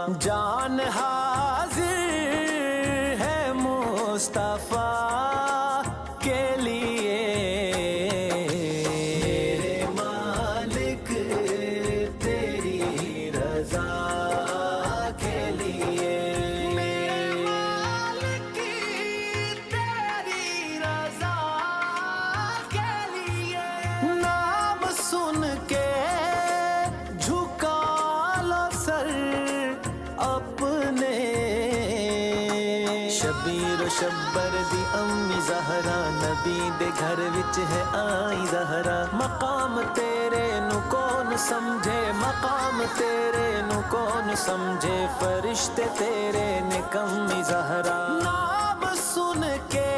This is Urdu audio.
جان حاضر ہے مصطفیٰ کے لیے، میرے مالک تیری رضا کے لیے، میرے مالک تیری رضا کے لیے، نام سن کے جھکا لو سر اپنے، شبیر و شبر دی امی زہرا، نبی دے گھر وچ ہے آئی زہرا، مقام تیرے نو کون سمجھے، مقام تیرے نو کون سمجھے، فرشتے تیرے نے کمی زہرا، نام سن کے